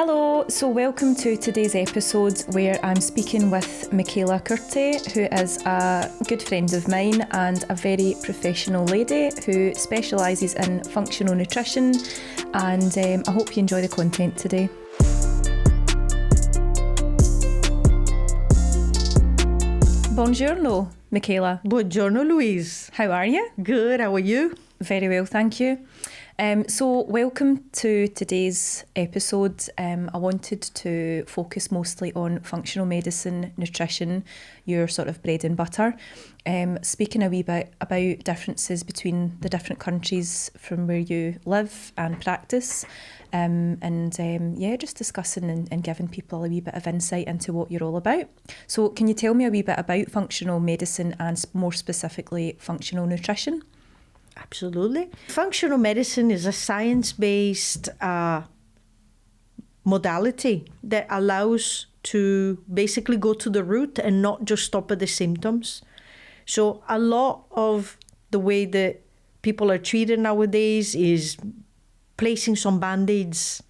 Hello, so welcome to today's episode where I'm speaking with Michela Curti, who is a good friend of mine and a very professional lady who specialises in functional nutrition, and I hope you enjoy the content today. Buongiorno, Michela. Buongiorno, Louise. How are you? Good, how are you? Very well, thank you. So welcome to today's episode. I wanted to focus mostly on functional medicine, nutrition, your sort of bread and butter. Speaking a wee bit about differences between the different countries from where you live and practice. Just discussing and giving people a wee bit of insight into what you're all about. So can you tell me a wee bit about functional medicine and more specifically functional nutrition? Absolutely. Functional medicine is a science-based modality that allows to basically go to the root and not just stop at the symptoms. So a lot of the way that people are treated nowadays is placing some band-aids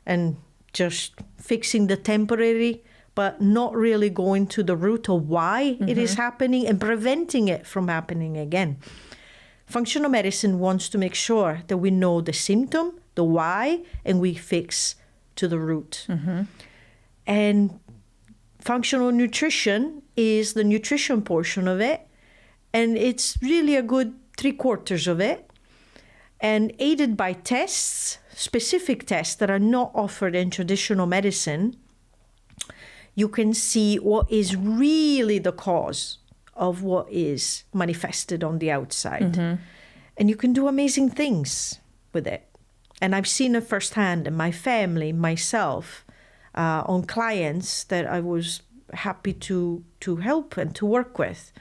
and just fixing the temporary, but not really going to the root of why it is happening and preventing it from happening again. Functional medicine wants to make sure that we know the symptom, the why, and we fix to the root. And functional nutrition is the nutrition portion of it, and it's really a good 3/4 of it. And aided by tests, specific tests that are not offered in traditional medicine, you can see what is really the cause of what is manifested on the outside. And you can do amazing things with it. And I've seen it firsthand in my family, myself, on clients that I was happy to help and to work with.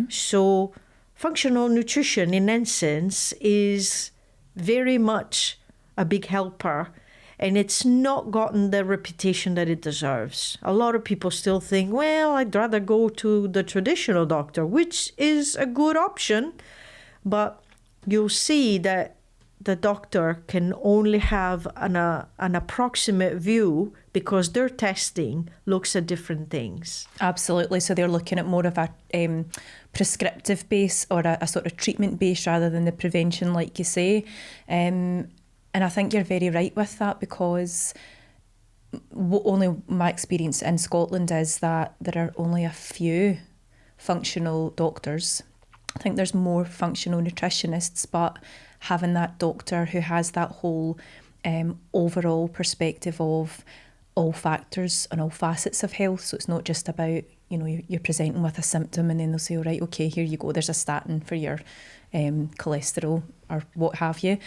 So functional nutrition, in essence, is very much a big helper, and it's not gotten the reputation that it deserves. A lot of people still think, well, I'd rather go to the traditional doctor, which is a good option, but you'll see that the doctor can only have an approximate view because their testing looks at different things. Absolutely. So they're looking at more of a prescriptive base or a sort of treatment base rather than the prevention, like you say. And I think you're very right with that, because only my experience in Scotland is that there are only a few functional doctors. I think there's more functional nutritionists, but having that doctor who has that whole overall perspective of all factors and all facets of health. So it's not just about, you're presenting with a symptom and then they'll say, all right, okay, here you go, there's a statin for your cholesterol or what have you.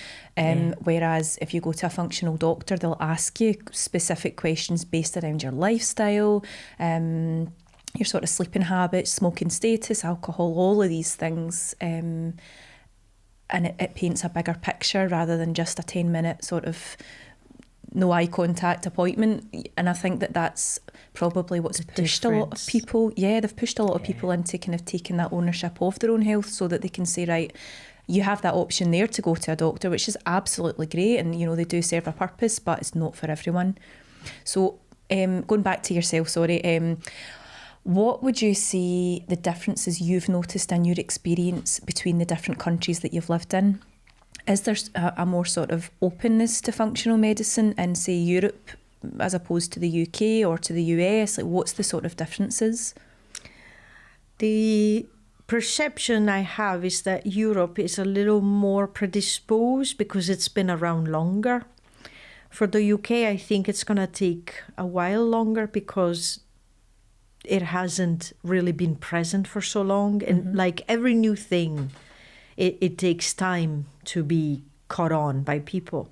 Whereas if you go to a functional doctor, they'll ask you specific questions based around your lifestyle, your sort of sleeping habits, smoking status, alcohol, all of these things. And it paints a bigger picture rather than just a 10-minute sort of no eye contact appointment. And I think that's probably what's pushed a lot of people. Yeah, they've pushed a lot of people into kind of taking that ownership of their own health so that they can say, right, you have that option there to go to a doctor, which is absolutely great. And, they do serve a purpose, but it's not for everyone. So going back to yourself, what would you say the differences you've noticed in your experience between the different countries that you've lived in? Is there a more sort of openness to functional medicine in, say, Europe as opposed to the UK or to the US? Like, what's the sort of differences? The perception I have is that Europe is a little more predisposed because it's been around longer. For the UK, I think it's going to take a while longer because it hasn't really been present for so long. And like every new thing, it takes time to be caught on by people.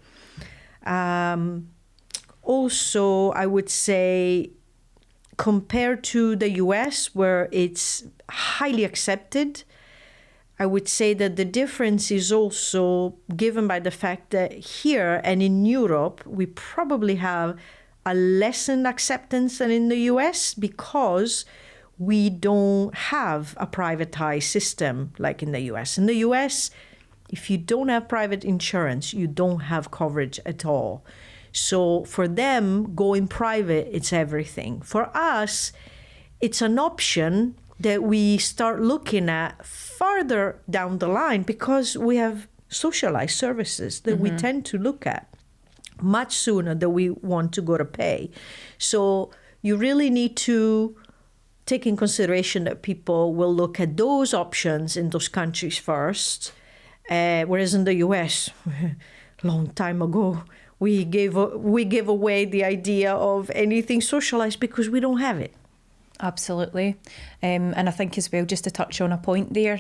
Also, I would say, compared to the US, where it's highly accepted, I would say that the difference is also given by the fact that here and in Europe, we probably have a lessened acceptance than in the US because we don't have a privatized system like in the US. In the US, if you don't have private insurance, you don't have coverage at all. So for them, going private, it's everything. For us, it's an option that we start looking at farther down the line because we have socialized services that we tend to look at much sooner than we want to go to pay. So you really need to take in consideration that people will look at those options in those countries first, whereas in the US, long time ago, we gave away the idea of anything socialized because we don't have it. Absolutely. And I think as well, just to touch on a point there,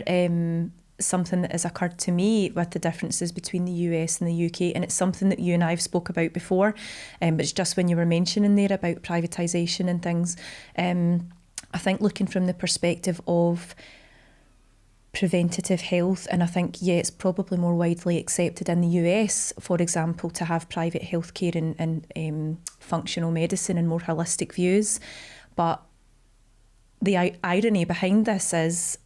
something that has occurred to me with the differences between the US and the UK, and it's something that you and I have spoke about before, but it's just when you were mentioning there about privatisation and things, I think looking from the perspective of preventative health, and I think, yeah, it's probably more widely accepted in the US, for example, to have private healthcare and functional medicine and more holistic views. But the irony behind this is,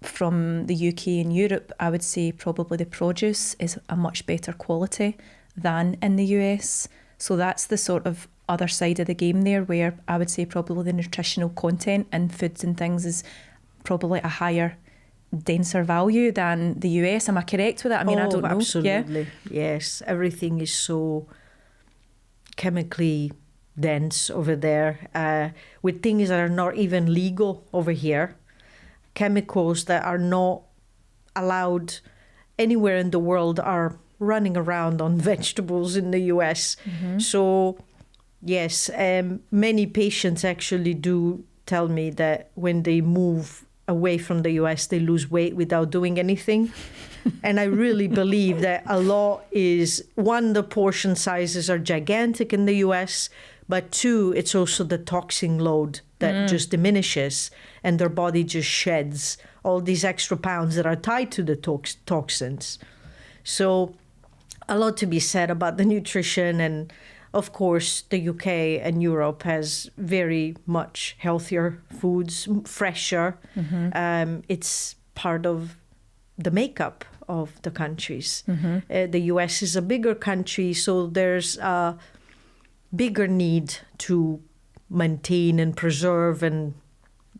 from the UK and Europe, I would say probably the produce is a much better quality than in the US. So that's the sort of other side of the game there, where I would say probably the nutritional content in foods and things is probably a higher, denser value than the US. Am I correct with that? I mean, I don't know. Absolutely. Yeah? Yes. Everything is so chemically dense over there, with things that are not even legal over here. Chemicals that are not allowed anywhere in the world are running around on vegetables in the US. So, yes, many patients actually do tell me that when they move away from the US, they lose weight without doing anything. And I really believe that a lot is, one, the portion sizes are gigantic in the US, but two, it's also the toxin load that just diminishes and their body just sheds all these extra pounds that are tied to the toxins. So a lot to be said about the nutrition. And of course, the UK and Europe has very much healthier foods, fresher. It's part of the makeup of the countries. The US is a bigger country, so there's a bigger need to maintain and preserve, and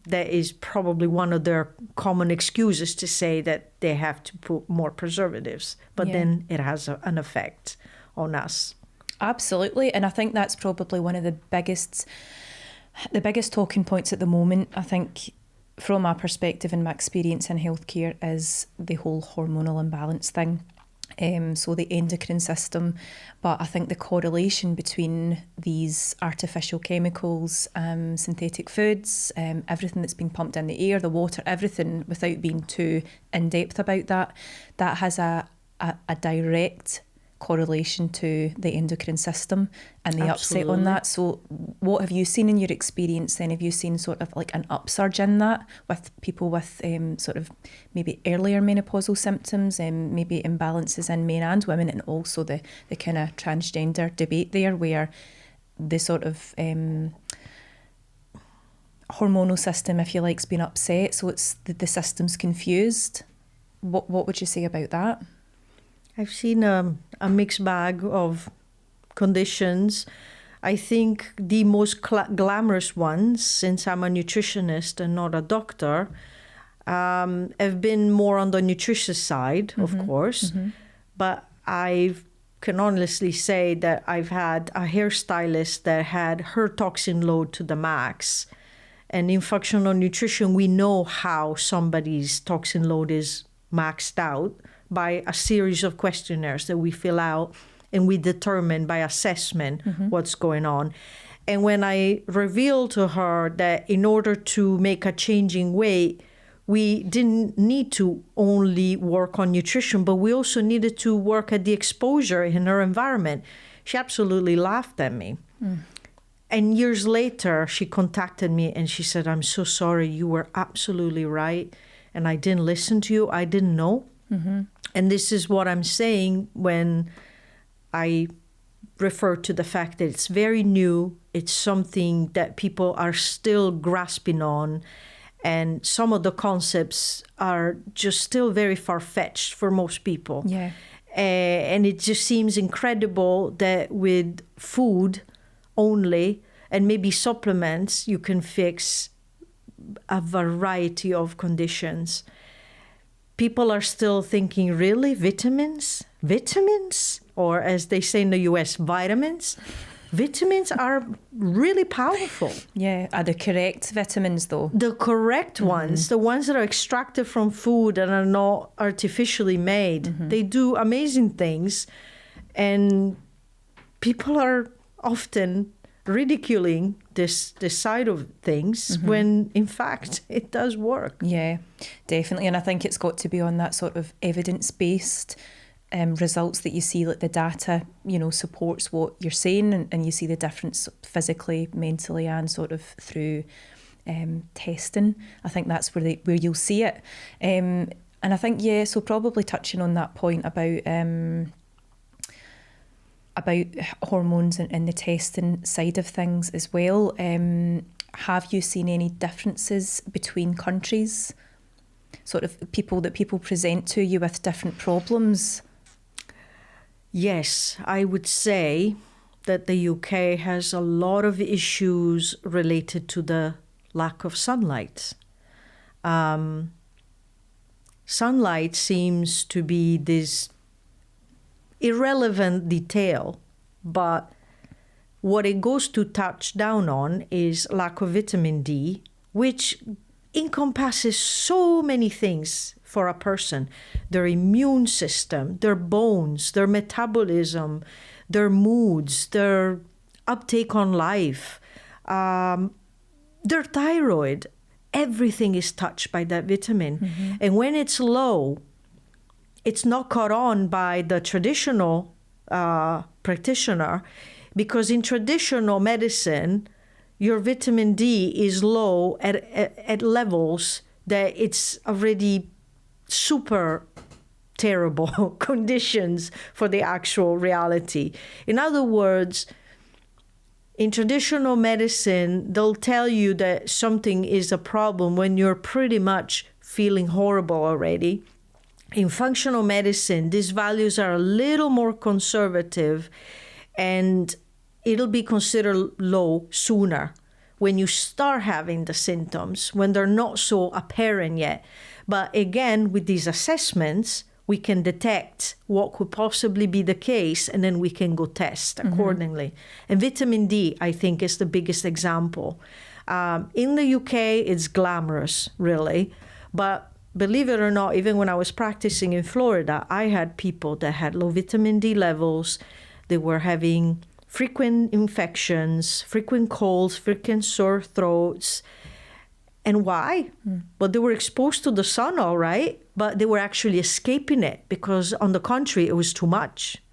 that is probably one of their common excuses to say that they have to put more preservatives, but then it has an effect on us. Absolutely. And I think that's probably one of the biggest talking points at the moment, I think, from my perspective and my experience in healthcare, is the whole hormonal imbalance thing. So the endocrine system, but I think the correlation between these artificial chemicals, synthetic foods, everything that's being pumped in the air, the water, everything, without being too in-depth about that has a direct correlation to the endocrine system and the upset on that. So what have you seen in your experience then? Have you seen sort of like an upsurge in that with people with sort of maybe earlier menopausal symptoms and maybe imbalances in men and women, and also the kind of transgender debate there, where the sort of hormonal system, if you like, has been upset, so it's the system's confused? What would you say about that? I've seen a mixed bag of conditions. I think the most glamorous ones, since I'm a nutritionist and not a doctor, have been more on the nutritious side, of course. But I can honestly say that I've had a hairstylist that had her toxin load to the max. And in functional nutrition, we know how somebody's toxin load is maxed out by a series of questionnaires that we fill out, and we determine by assessment what's going on. And when I revealed to her that in order to make a change in weight, we didn't need to only work on nutrition, but we also needed to work at the exposure in her environment, she absolutely laughed at me. And years later, she contacted me and she said, "I'm so sorry, you were absolutely right. And I didn't listen to you. I didn't know." And this is what I'm saying when I refer to the fact that it's very new. It's something that people are still grasping on. And some of the concepts are just still very far-fetched for most people. And it just seems incredible that with food only and maybe supplements, you can fix a variety of conditions. People are still thinking, really, vitamins? Vitamins? Or as they say in the US, vitamins? Vitamins are really powerful. Yeah, are the correct vitamins though? The correct ones, the ones that are extracted from food and are not artificially made, they do amazing things. And people are often ridiculing this side of things when in fact it does work. Yeah, definitely. And I think it's got to be on that sort of evidence-based results that you see, like the data, supports what you're saying, and you see the difference physically, mentally, and sort of through testing. I think that's where you'll see it. And I think, so probably touching on that point about hormones and the testing side of things as well. Have you seen any differences between countries? Sort of people present to you with different problems? Yes, I would say that the UK has a lot of issues related to the lack of sunlight. Sunlight seems to be this irrelevant detail, but what it goes to touch down on is lack of vitamin D, which encompasses so many things for a person: their immune system, their bones, their metabolism, their moods, their uptake on life, their thyroid. Everything is touched by that vitamin. And when it's low, it's not caught on by the traditional practitioner, because in traditional medicine, your vitamin D is low at levels that it's already super terrible conditions for the actual reality. In other words, in traditional medicine, they'll tell you that something is a problem when you're pretty much feeling horrible already. In functional medicine, these values are a little more conservative, and it'll be considered low sooner when you start having the symptoms, when they're not so apparent yet. But again, with these assessments, we can detect what could possibly be the case, and then we can go test accordingly. And vitamin D, I think, is the biggest example. In the UK, it's glamorous, really. But believe it or not, even when I was practicing in Florida, I had people that had low vitamin D levels. They were having frequent infections, frequent colds, frequent sore throats. And why? Well, they were exposed to the sun, all right, but they were actually escaping it because, on the contrary, it was too much.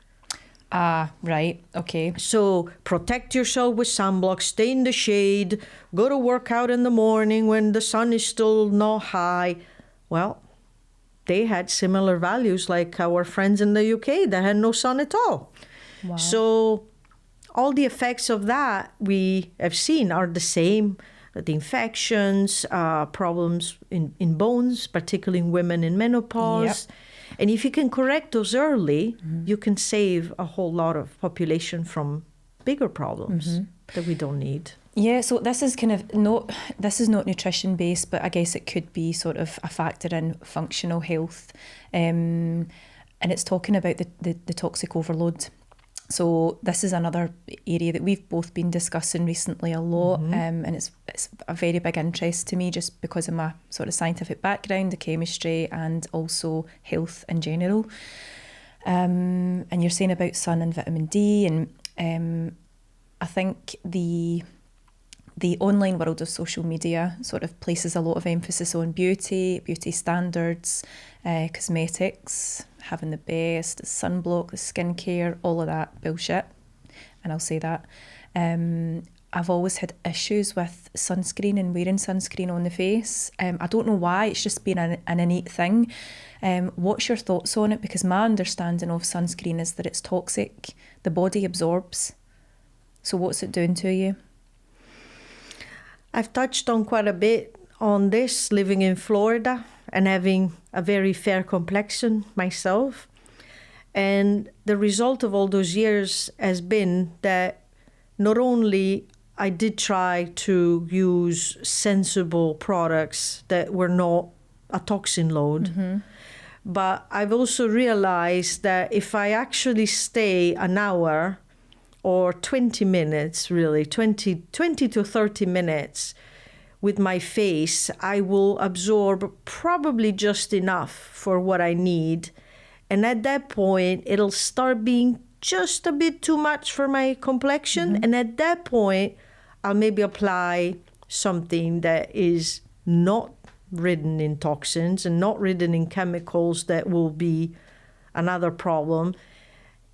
Ah, right. Okay. So protect yourself with sunblock, stay in the shade, go to work out in the morning when the sun is still not high. Well, they had similar values like our friends in the UK that had no sun at all. Wow. So all the effects of that we have seen are the same. The infections, problems in bones, particularly in women in menopause. Yep. And if you can correct those early, you can save a whole lot of population from bigger problems that we don't need. Yeah, so this is not nutrition based, but I guess it could be sort of a factor in functional health. And it's talking about the toxic overload. So this is another area that we've both been discussing recently a lot, and it's a very big interest to me just because of my sort of scientific background, the chemistry, and also health in general. And you're saying about sun and vitamin D, and I think the online world of social media sort of places a lot of emphasis on beauty standards, cosmetics, having the best, the sunblock, the skincare, all of that bullshit. And I'll say that. I've always had issues with sunscreen and wearing sunscreen on the face. I don't know why, it's just been an innate thing. What's your thoughts on it? Because my understanding of sunscreen is that it's toxic. The body absorbs. So what's it doing to you? I've touched on quite a bit on this, living in Florida and having a very fair complexion myself. And the result of all those years has been that not only I did try to use sensible products that were not a toxin load, but I've also realized that if I actually stay an hour or 20 minutes, really, 20 to 30 minutes with my face, I will absorb probably just enough for what I need. And at that point, it'll start being just a bit too much for my complexion. And at that point, I'll maybe apply something that is not ridden in toxins and not ridden in chemicals that will be another problem.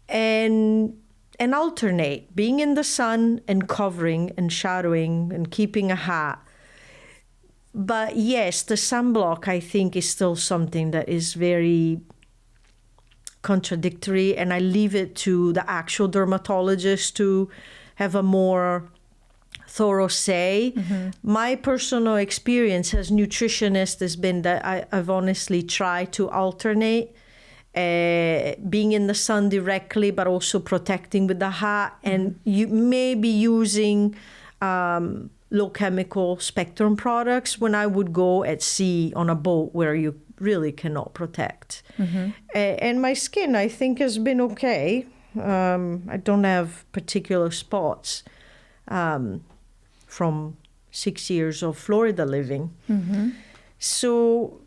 And alternate, being in the sun and covering and shadowing and keeping a hat. But yes, the sunblock, I think, is still something that is very contradictory, and I leave it to the actual dermatologist to have a more thorough say. My personal experience as nutritionist has been that I've honestly tried to alternate being in the sun directly, but also protecting with the hat, and you may be using low chemical spectrum products when I would go at sea on a boat where you really cannot protect. And my skin, I think, has been okay. I don't have particular spots from 6 years of Florida living. So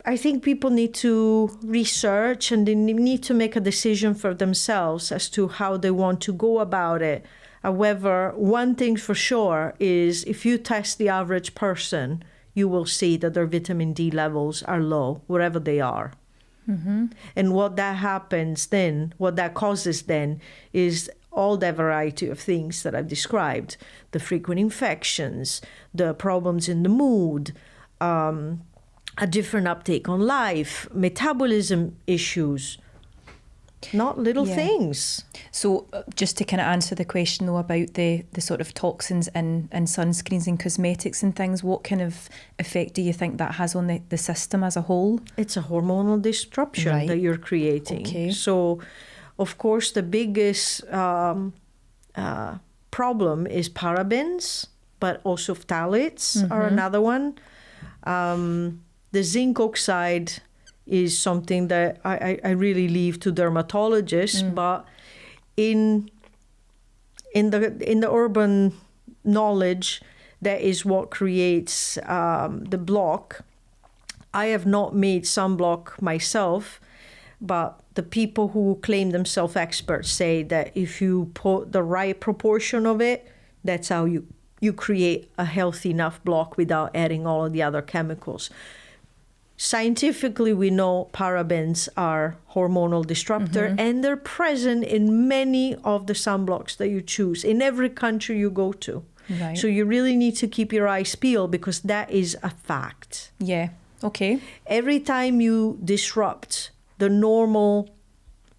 I think people need to research and they need to make a decision for themselves as to how they want to go about it. However, one thing for sure is if you test the average person, you will see that their vitamin D levels are low, wherever they are. And what that happens then, what that causes then, is all the variety of things that I've described. The frequent infections, the problems in the mood, a different uptake on life, metabolism issues. Not little things. So just to kind of answer the question though about the sort of toxins in sunscreens and cosmetics and things, what kind of effect do you think that has on the system as a whole? It's a hormonal disruption that you're creating. Okay. So, of course, the biggest problem is parabens, but also phthalates are another one. The zinc oxide is something that I really leave to dermatologists, but in the urban knowledge, that is what creates the block. I have not made sunblock myself, but the people who claim themselves experts say that if you put the right proportion of it, that's how you create a healthy enough block without adding all of the other chemicals. Scientifically, we know parabens are hormonal disruptor, and they're present in many of the sunblocks that you choose in every country you go to. Right. So you really need to keep your eyes peeled because that is a fact. Yeah. Okay. Every time you disrupt the normal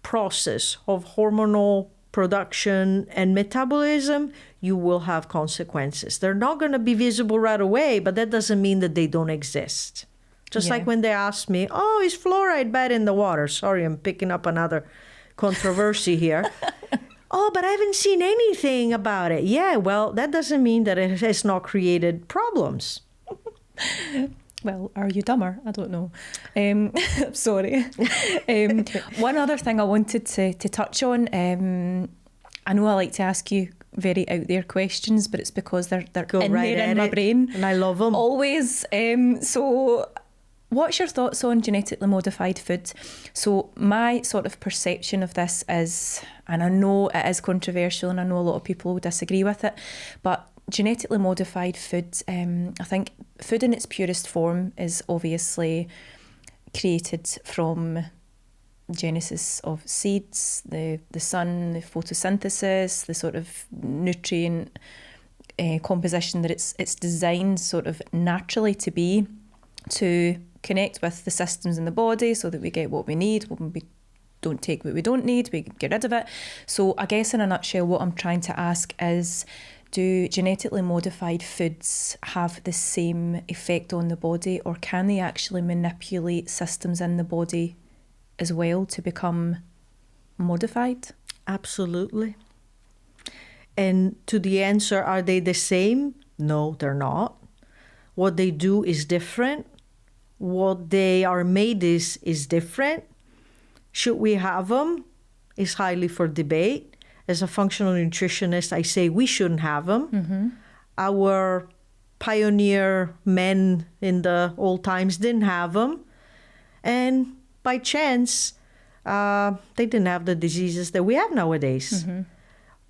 process of hormonal production and metabolism, you will have consequences. They're not going to be visible right away, but that doesn't mean that they don't exist. Just like when they ask me, oh, is fluoride bad in the water? Sorry, I'm picking up another controversy here. Oh, but I haven't seen anything about it. Yeah, well, that doesn't mean that it has not created problems. Well, are you dumber? I don't know. Sorry. One other thing I wanted to touch on, I know I like to ask you very out there questions, but it's because they're in my brain. And I love them. Always. So what's your thoughts on genetically modified food? So my sort of perception of this is, and I know it is controversial and I know a lot of people will disagree with it, but genetically modified food, I think food in its purest form is obviously created from genesis of seeds, the sun, the photosynthesis, the sort of nutrient composition that it's designed sort of naturally to be, to connect with the systems in the body so that we get what we need. When we don't take what we don't need, we get rid of it. So I guess in a nutshell, what I'm trying to ask is, do genetically modified foods have the same effect on the body, or can they actually manipulate systems in the body as well to become modified? Absolutely. And to the answer, are they the same? No, they're not. What they do is different. What they are made is different. Should we have them? Is highly for debate. As a functional nutritionist, I say we shouldn't have them. Mm-hmm. Our pioneer men in the old times didn't have them. And by chance, they didn't have the diseases that we have nowadays. Mm-hmm.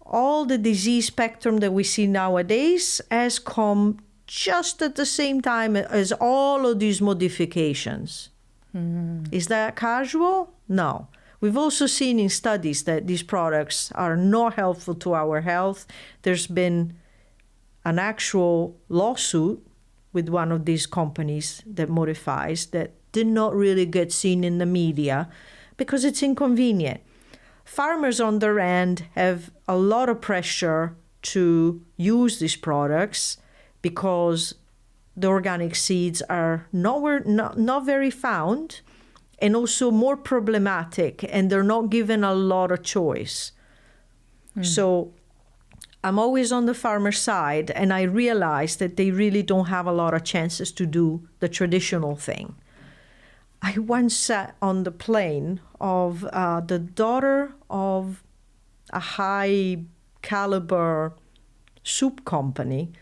All the disease spectrum that we see nowadays has come just at the same time as all of these modifications. Mm. Is that casual? No. We've also seen in studies that these products are not helpful to our health. There's been an actual lawsuit with one of these companies that modifies that did not really get seen in the media because it's inconvenient. Farmers on their end have a lot of pressure to use these products because the organic seeds are not very found and also more problematic, and they're not given a lot of choice. So I'm always on the farmer side, and I realize that they really don't have a lot of chances to do the traditional thing. I once sat on the plane of the daughter of a high caliber soup company,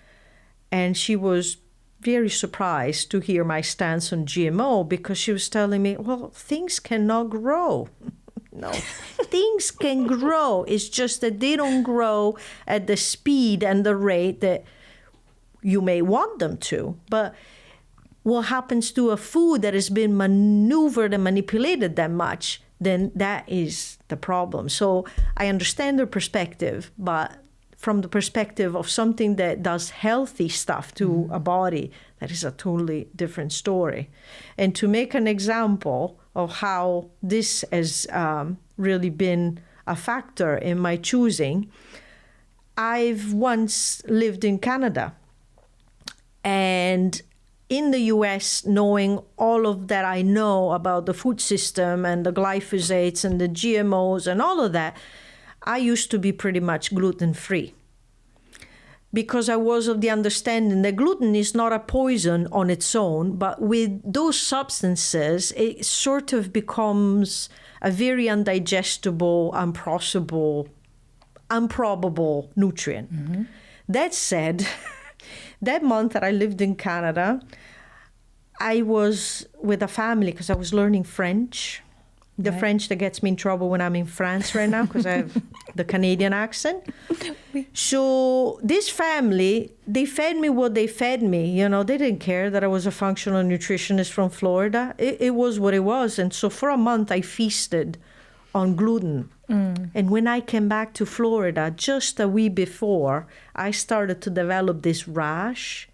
and she was very surprised to hear my stance on GMO because she was telling me, well, things cannot grow. No, things can grow. It's just that they don't grow at the speed and the rate that you may want them to. But what happens to a food that has been maneuvered and manipulated that much, then that is the problem. So I understand their perspective, but from the perspective of something that does healthy stuff to a body, that is a totally different story. And to make an example of how this has really been a factor in my choosing, I've once lived in Canada. And in the US, knowing all of that I know about the food system and the glyphosates and the GMOs and all of that, I used to be pretty much gluten-free because I was of the understanding that gluten is not a poison on its own, but with those substances, it sort of becomes a very undigestible, improbable nutrient. Mm-hmm. That said, that month that I lived in Canada, I was with a family because I was learning French. The French that gets me in trouble when I'm in France right now because I have the Canadian accent. So this family, they fed me what they fed me. You know, they didn't care that I was a functional nutritionist from Florida. It was what it was. And so for a month, I feasted on gluten. And when I came back to Florida, just a week before, I started to develop this rash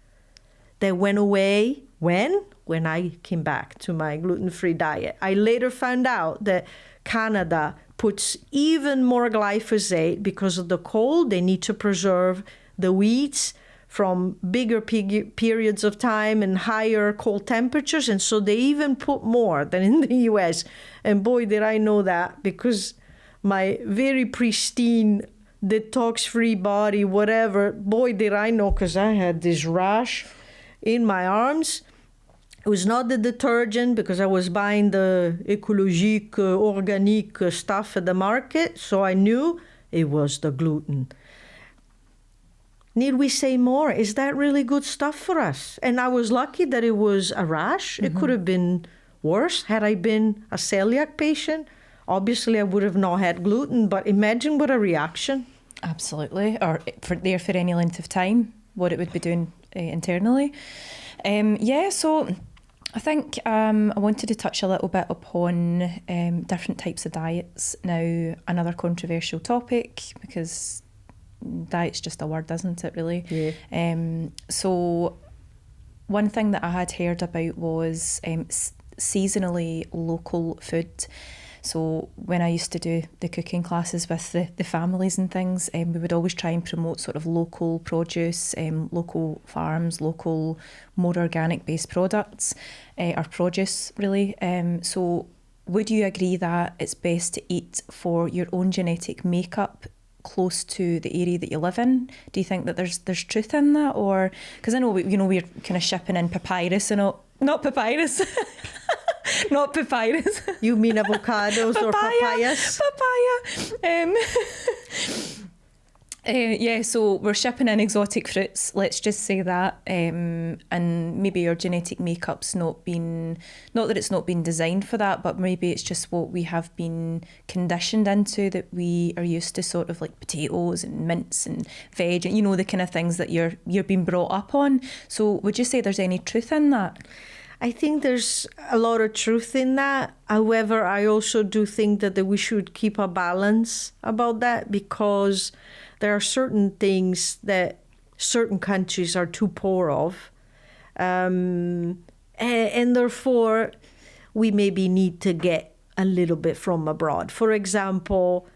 that went away. When I came back to my gluten-free diet. I later found out that Canada puts even more glyphosate because of the cold. They need to preserve the wheats from bigger periods of time and higher cold temperatures. And so they even put more than in the US. And boy, did I know that because my very pristine, detox-free body, whatever, boy, did I know because I had this rash in my arms. It was not the detergent because I was buying the écologique, organique stuff at the market. So I knew it was the gluten. Need we say more? Is that really good stuff for us? And I was lucky that it was a rash. It could have been worse. Had I been a celiac patient, obviously I would have not had gluten. But imagine what a reaction. Absolutely. Or for any length of time, what it would be doing internally. So I think I wanted to touch a little bit upon different types of diets. Now, another controversial topic because diet's just a word, isn't it, really? Yeah. So one thing that I had heard about was seasonally local food. So when I used to do the cooking classes with the families and things, we would always try and promote sort of local produce, local farms, local, more organic-based products, or produce, really. So would you agree that it's best to eat for your own genetic makeup close to the area that you live in? Do you think that there's truth in that? Or, because I know we're kind of shipping in papyrus and all, not papyrus. Not papyrus. You mean avocados or papayas? Papaya. Yeah, so we're shipping in exotic fruits, let's just say that, and maybe your genetic makeup's not that it's not been designed for that, but maybe it's just what we have been conditioned into, that we are used to sort of like potatoes and mince and veg, and the kind of things that you're being brought up on. So would you say there's any truth in that? I think there's a lot of truth in that. However, I also do think that we should keep a balance about that, because there are certain things that certain countries are too poor of. And therefore, we maybe need to get a little bit from abroad. For example,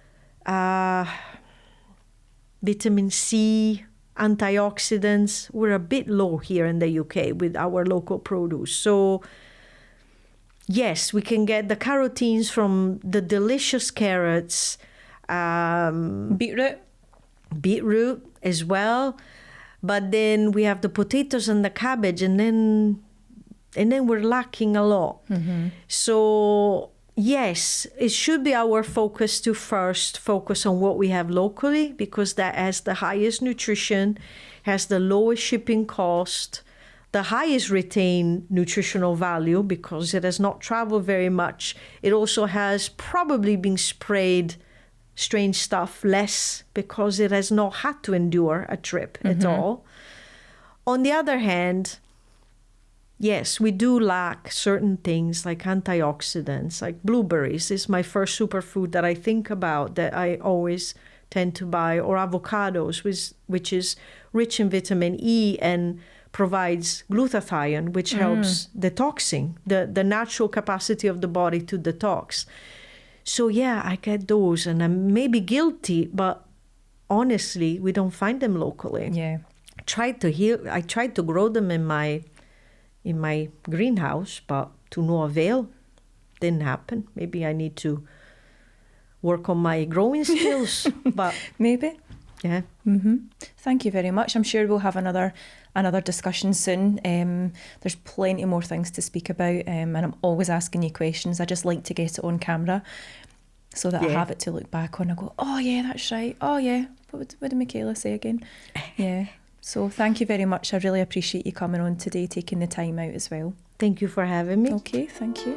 vitamin C, antioxidants, we're a bit low here in the UK with our local produce. So yes, we can get the carotenes from the delicious carrots. Beetroot as well. But then we have the potatoes and the cabbage, and then we're lacking a lot. Mm-hmm. So yes, it should be our focus to first focus on what we have locally, because that has the highest nutrition, has the lowest shipping cost, the highest retained nutritional value because it has not traveled very much. It also has probably been sprayed strange stuff less because it has not had to endure a trip at all. On the other hand, yes, we do lack certain things like antioxidants, like blueberries is my first superfood that I think about, that I always tend to buy, or avocados, which is rich in vitamin E and provides glutathione, which helps detoxing, the natural capacity of the body to detox. So yeah, I get those, and I'm maybe guilty, but honestly, we don't find them locally. Yeah, I tried to grow them in my greenhouse, but to no avail. Didn't happen. Maybe I need to work on my growing skills. But maybe. Yeah. Mm-hmm. Thank you very much. I'm sure we'll have another discussion soon. There's plenty more things to speak about, and I'm always asking you questions. I just like to get it on camera so that I have it to look back on. I go, oh yeah, that's right. Oh yeah, what did Michela say again? Yeah. So thank you very much. I really appreciate you coming on today, taking the time out as well. Thank you for having me. Okay, thank you.